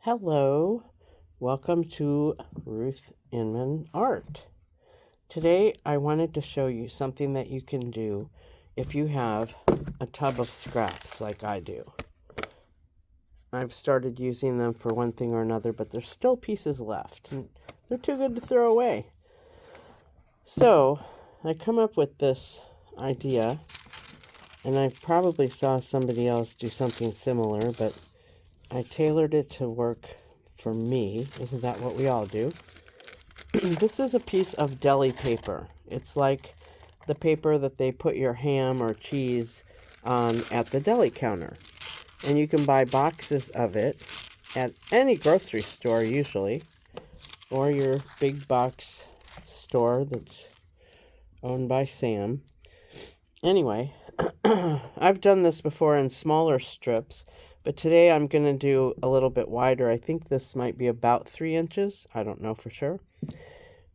Hello, welcome to Ruth Inman Art. Today I wanted to show you something that you can do if you have a tub of scraps like I do. I've started using them for one thing or another, but there's still pieces left, and they're too good to throw away. So I come up with this idea, and I probably saw somebody else do something similar, but I tailored it to work for me. Isn't that what we all do? This is a piece of deli paper. It's like the paper that they put your ham or cheese on at the deli counter. And you can buy boxes of it at any grocery store usually, or your big box store that's owned by Sam. Anyway, I've done this before in smaller strips, but today I'm going to do a little bit wider. I think this might be about 3 inches. I don't know for sure.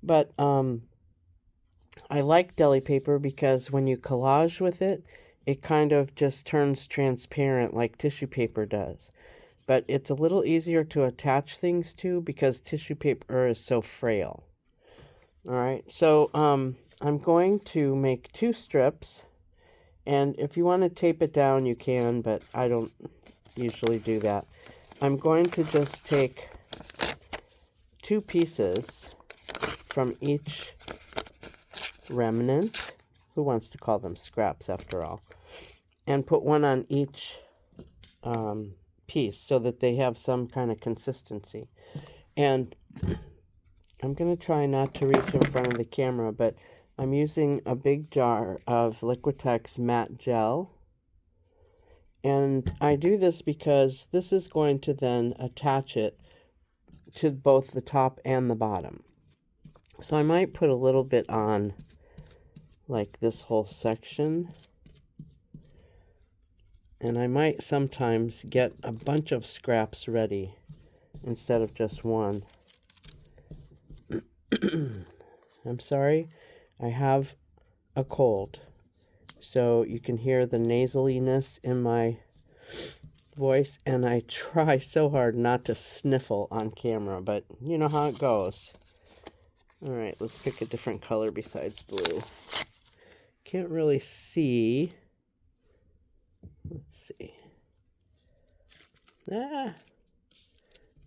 But I like deli paper because when you collage with it, it kind of just turns transparent like tissue paper does. But it's a little easier to attach things to because tissue paper is so frail. All right, so I'm going to make 2 strips. And if you want to tape it down, you can, but I don't usually do that. I'm going to just take 2 pieces from each remnant. Who wants to call them scraps after all? And put one on each piece so that they have some kind of consistency. And I'm going to try not to reach in front of the camera, but I'm using a big jar of Liquitex matte gel. And I do this because this is going to then attach it to both the top and the bottom. So I might put a little bit on like this whole section. And I might sometimes get a bunch of scraps ready instead of just one. I'm sorry, I have a cold. So you can hear the nasaliness in my voice, and I try so hard not to sniffle on camera, but you know how it goes. All right, let's pick a different color besides blue. Can't really see. Let's see.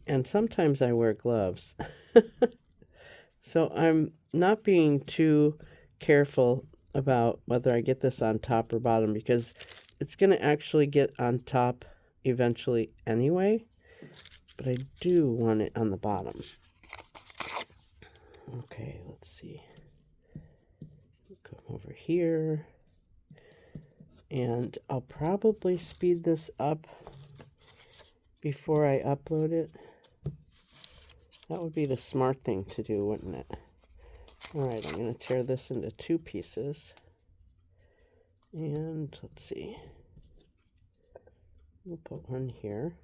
And sometimes I wear gloves. So I'm not being too careful about whether I get this on top or bottom because it's going to actually get on top eventually anyway, but I do want it on the bottom. Okay, let's see. Come over here, and I'll probably speed this up before I upload it. That would be the smart thing to do, wouldn't it? All right, I'm going to tear this into 2 pieces. And let's see. We'll put one here.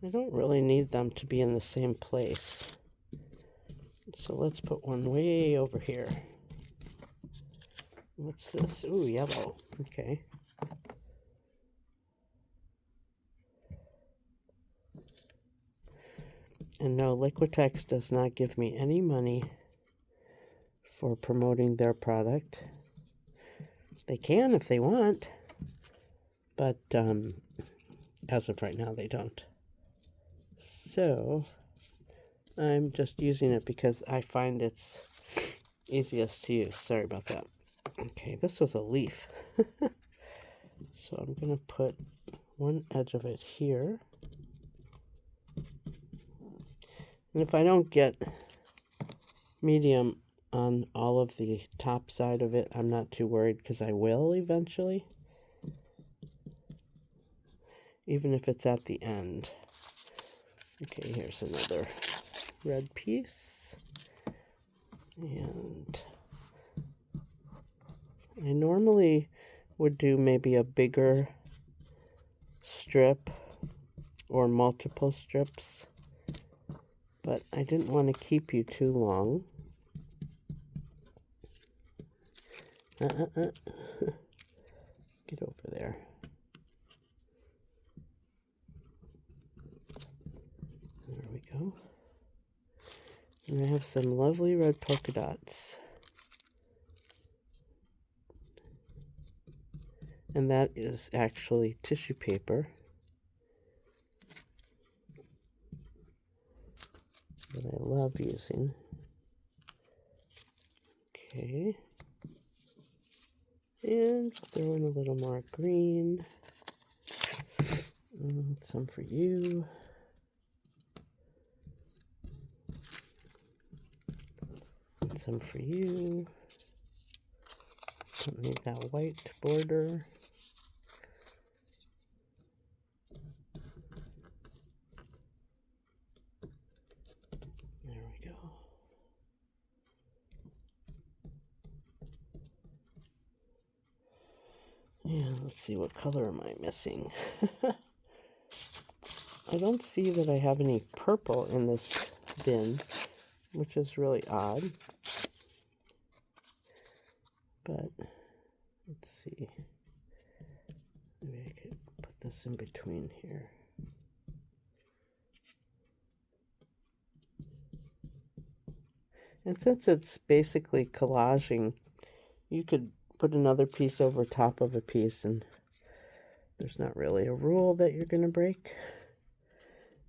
I don't really need them to be in the same place. So let's put one way over here. What's this? Ooh, yellow. Okay. And no, Liquitex does not give me any money for promoting their product. They can if they want, but as of right now, they don't. So I'm just using it because I find it's easiest to use. Sorry about that. Okay, this was a leaf. So I'm going to put one edge of it here. And if I don't get medium on all of the top side of it, I'm not too worried because I will eventually. Even if it's at the end. Okay, here's another red piece. And I normally would do maybe a bigger strip or multiple strips, but I didn't want to keep you too long. Get over there. And I have some lovely red polka dots. And that is actually tissue paper that I love using. Okay. And throw in a little more green. Some for you. Some for you. Don't need that white border. There we go. And let's see, what color am I missing? I don't see that I have any purple in this bin, which is really odd. But let's see. Maybe I could put this in between here. And since it's basically collaging, you could put another piece over top of a piece, and there's not really a rule that you're going to break.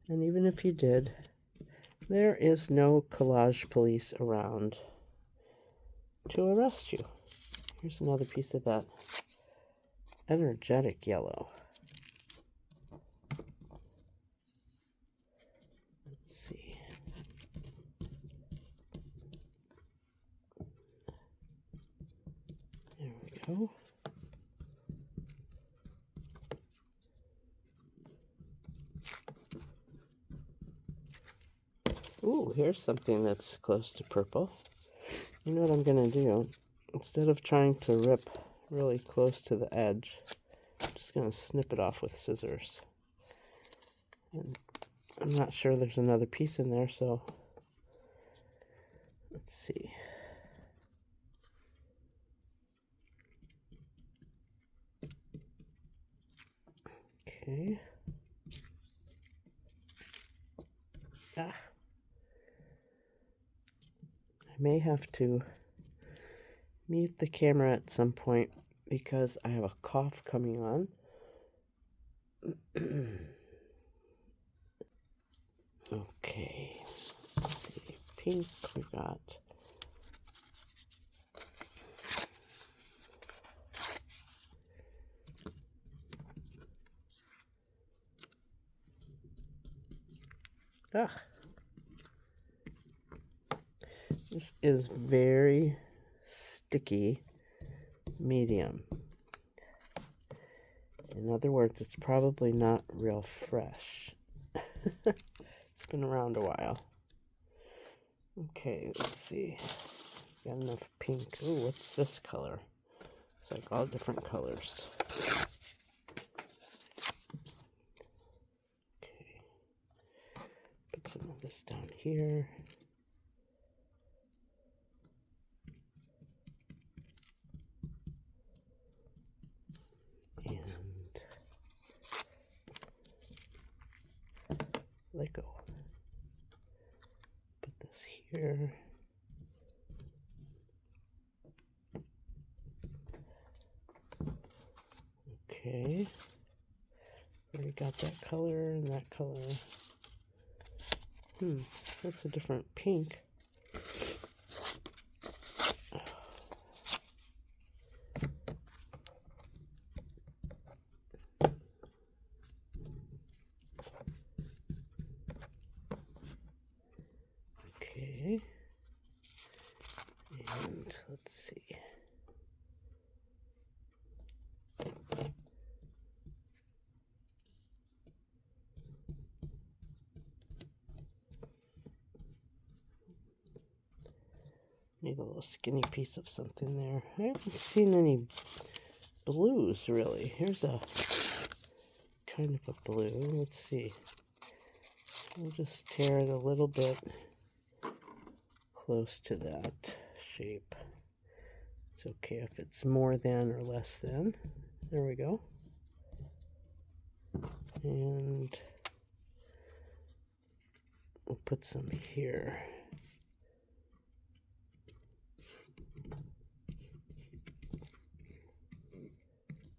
And even if you did, there is no collage police around to arrest you. Here's another piece of that energetic yellow. Let's see. There we go. Ooh, here's something that's close to purple. You know what I'm going to do? Instead of trying to rip really close to the edge, I'm just going to snip it off with scissors. And I'm not sure there's another piece in there, so let's see. Okay. I may have to mute the camera at some point because I have a cough coming on. Okay, let's see. Pink we got. This is very sticky medium. In other words, it's probably not real fresh. It's been around a while. Okay, let's see. Got enough pink. Ooh, what's this color? It's like all different colors. Okay. Put some of this down here. And let go. Put this here. Okay. Already got that color and that color. That's a different pink. Okay. And let's see. Need a little skinny piece of something there. I haven't seen any blues really. Here's a kind of a blue. Let's see. We'll just tear it a little bit close to that shape. It's okay if it's more than or less than. There we go. And we'll put some here.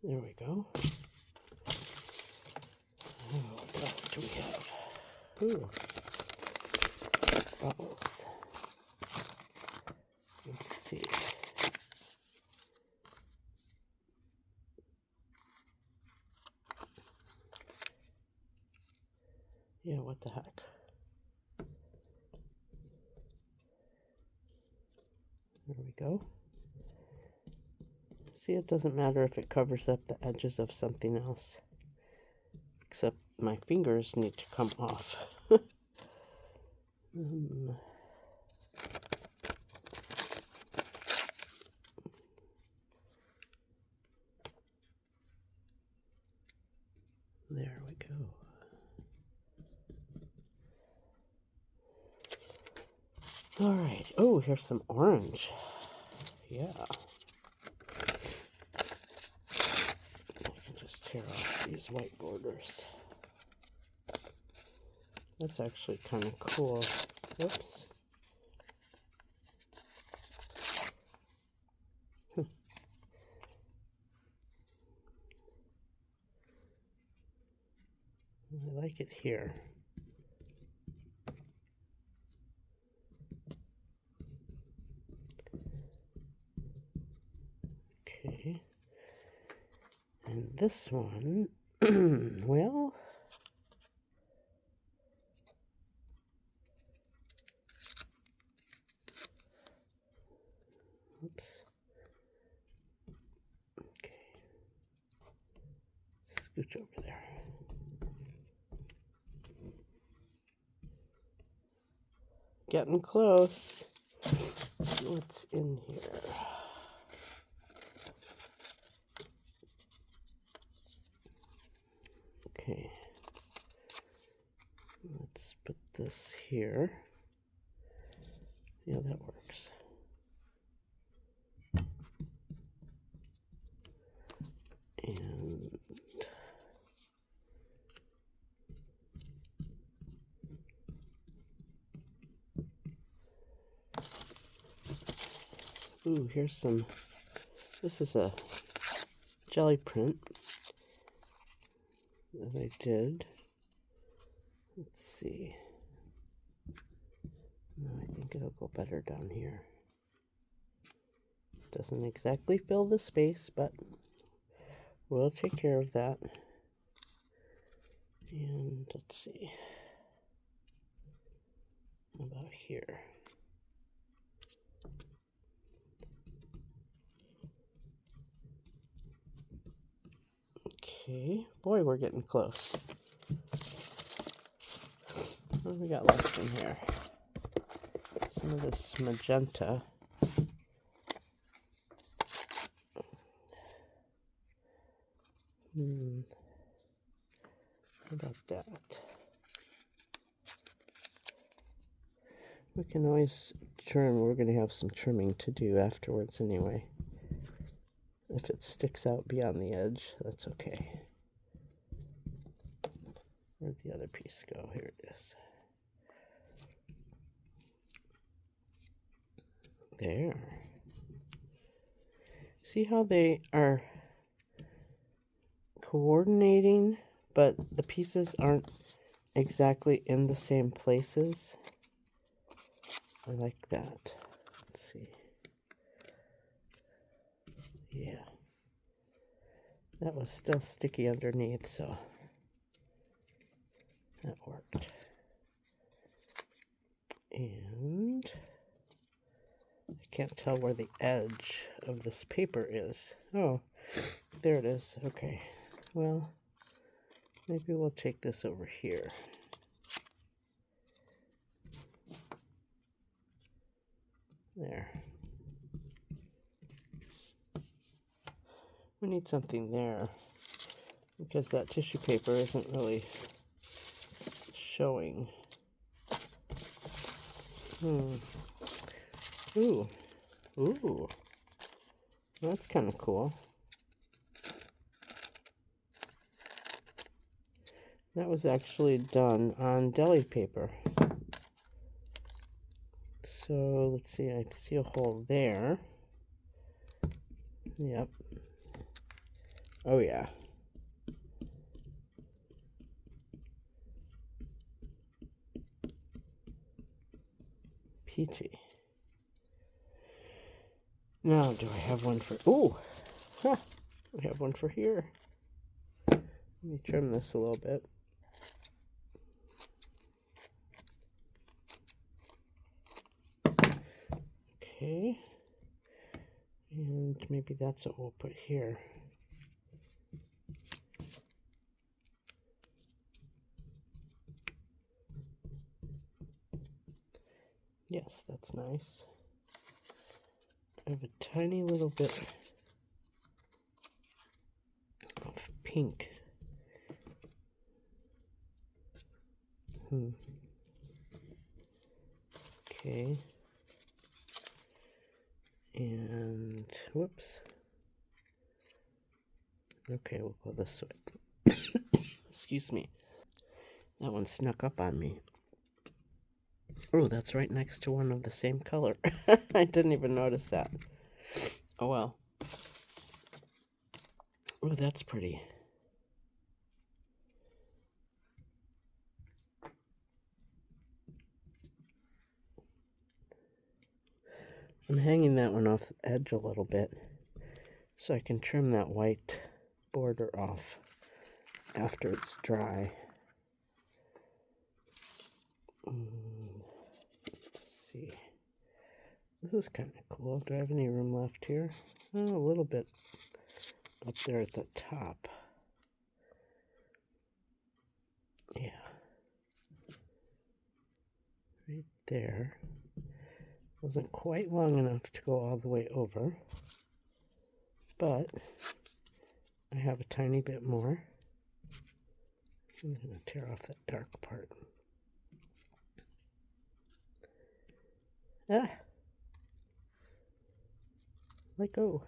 There we go. Oh, what else do we have? Ooh, bubbles. Let's see. Yeah, what the heck? There we go. See, it doesn't matter if it covers up the edges of something else. Except my fingers need to come off. There we go. All right. Oh, here's some orange. Yeah. I can just tear off these white borders. That's actually kind of cool. Whoops. I like it here. Okay. And this one, well, oops. Okay. Scooch over there. Getting close. What's in here? Okay. Let's put this here. Yeah, that works. And ooh, here's some, this is a jelly print that I did. Let's see. No, I think it'll go better down here. Doesn't exactly fill the space, but we'll take care of that. And let's see. How about here? Okay, boy, we're getting close. What do we got left in here? Some of this magenta. How about that? We can always trim. We're going to have some trimming to do afterwards anyway. If it sticks out beyond the edge, that's okay. Where'd the other piece go? Here it is. There. See how they are coordinating, but the pieces aren't exactly in the same places? I like that. Let's see. Yeah. That was still sticky underneath, so that worked. And I can't tell where the edge of this paper is. Oh, there it is. Okay. Well, maybe we'll take this over here. There. We need something there because that tissue paper isn't really showing. Ooh. Ooh. That's kind of cool. That was actually done on deli paper. So let's see, I see a hole there. Yep. Oh yeah. Peachy. Now, do I have one for... Ooh! Huh! I have one for here. Let me trim this a little bit. Okay. And maybe that's what we'll put here. Yes, that's nice. I have a tiny little bit of pink. Okay. And whoops. Okay, we'll go this way. Excuse me. That one snuck up on me. Oh, that's right next to one of the same color. I didn't even notice that. Oh well. Oh, that's pretty. I'm hanging that one off the edge a little bit so I can trim that white border off after it's dry. Let's see. This is kind of cool. Do I have any room left here? Oh, a little bit up there at the top. Yeah. Right there. Wasn't quite long enough to go all the way over, but I have a tiny bit more. I'm going to tear off that dark part. Ah! Let go.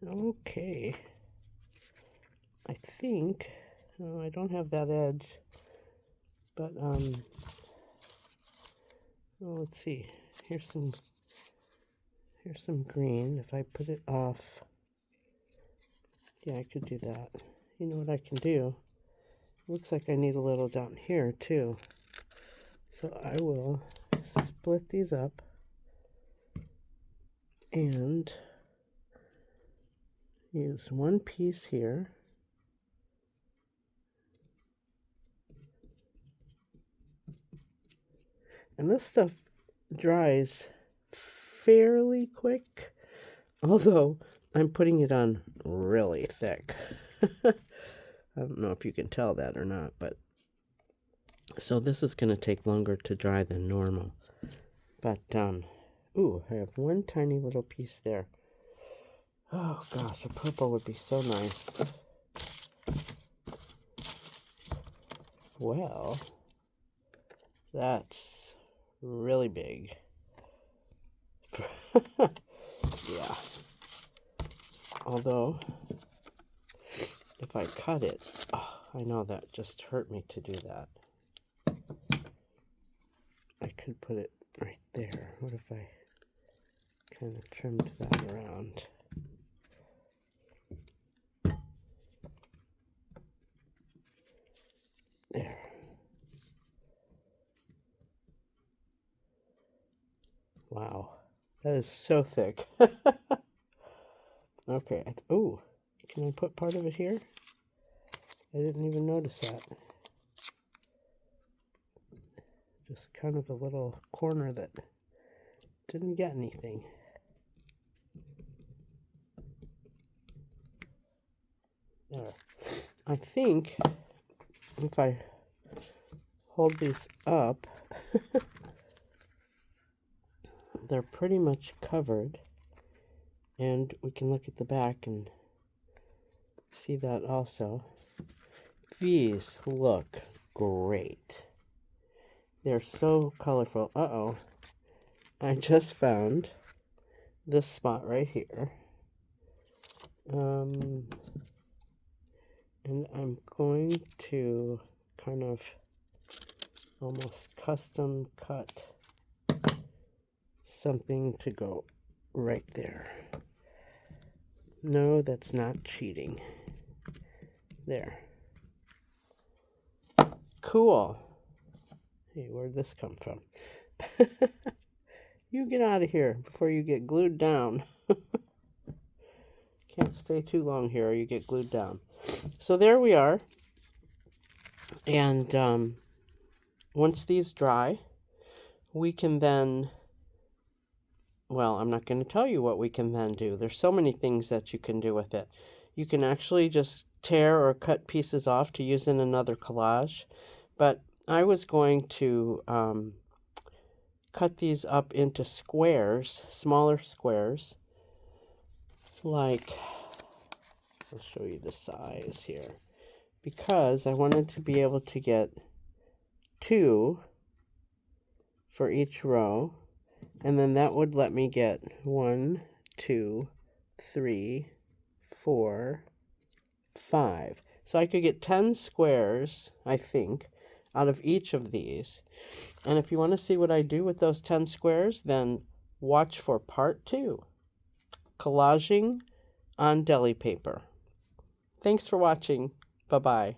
Okay. I think, oh, I don't have that edge, but, oh, let's see. Here's some green. If I put it off, yeah, I could do that. You know what I can do? Looks like I need a little down here, too. So I will split these up and use one piece here. And this stuff dries fairly quick, although I'm putting it on really thick. I don't know if you can tell that or not, but so this is going to take longer to dry than normal. But, ooh, I have one tiny little piece there. Oh gosh, a purple would be so nice. Well, that's really big. Yeah. Although, if I cut it, oh, I know that just hurt me to do that. I could put it right there. What if I kind of trimmed that around? There. Wow. That is so thick. Okay. Oh, can I put part of it here? I didn't even notice that. Just kind of a little corner that didn't get anything. There. I think if I hold these up, they're pretty much covered. And we can look at the back and see that also. These look great. They're so colorful. Uh-oh. I just found this spot right here. And I'm going to kind of almost custom cut something to go right there. No, that's not cheating. There. Cool. Hey, where'd this come from? You get out of here before you get glued down. Can't stay too long here or you get glued down. So there we are. And once these dry, we can then, well, I'm not going to tell you what we can then do. There's so many things that you can do with it. You can actually just tear or cut pieces off to use in another collage. But I was going to cut these up into squares, smaller squares, like, I'll show you the size here, because I wanted to be able to get 2 for each row, and then that would let me get 1, 2, 3, 4, 5. So I could get 10 squares, I think, out of each of these. And if you want to see what I do with those 10 squares, then watch for part 2, collaging on deli paper. Thanks for watching. Bye-bye.